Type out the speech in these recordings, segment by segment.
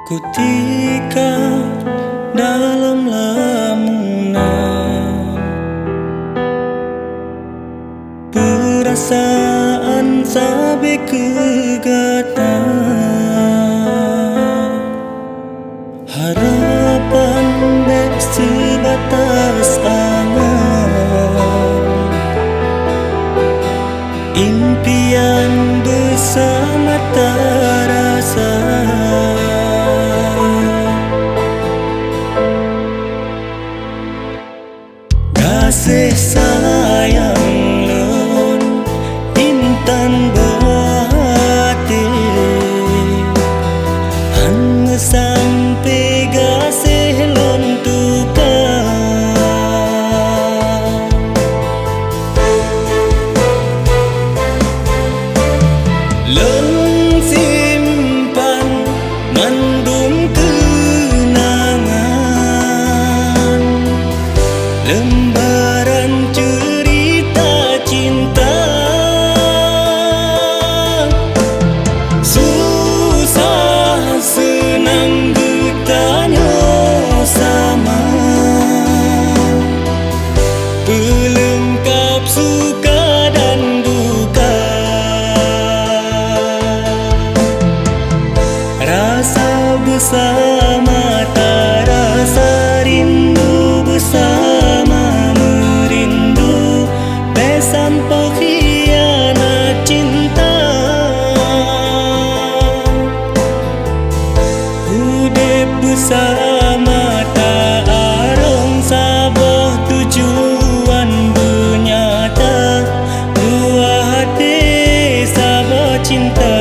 Kutika dalam lamunan, perasaan sampai kegatan, harapan dek sebatas angan, impian bersama terasa. Kasih sayang lon intan buah hati, hanya sampai kasih lon tukar. Lon simpan mandum kenangan, lembaran cerita cinta, susah senang bertanya sama, pelengkap suka dan duka, rasa bersama tak rasa rindu bersama, merindu pesan pengkhianat cinta. Hidup bersama tak arong sabah tujuan bernyata, dua hati sabah cinta.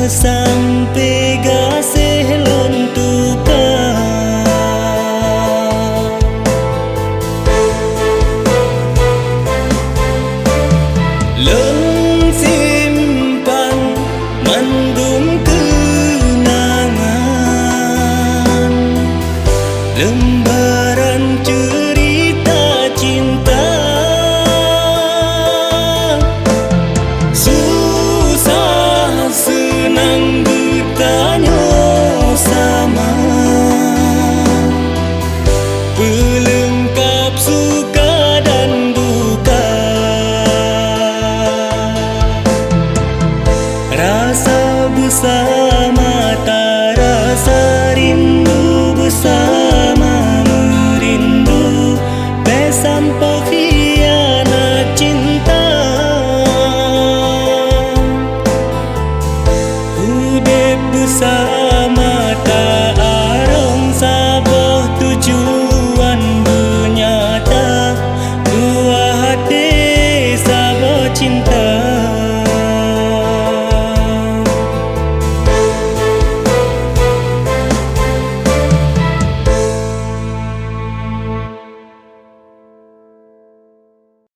Sampai kasih lon tukar. Lon simpan mandum kenangan, lembaran cerita cinta, susah senang bertanya sama, pelengkap suka dan duka, rasa bersama tak rasa rindu bersama, merindu pesan pengkhianat.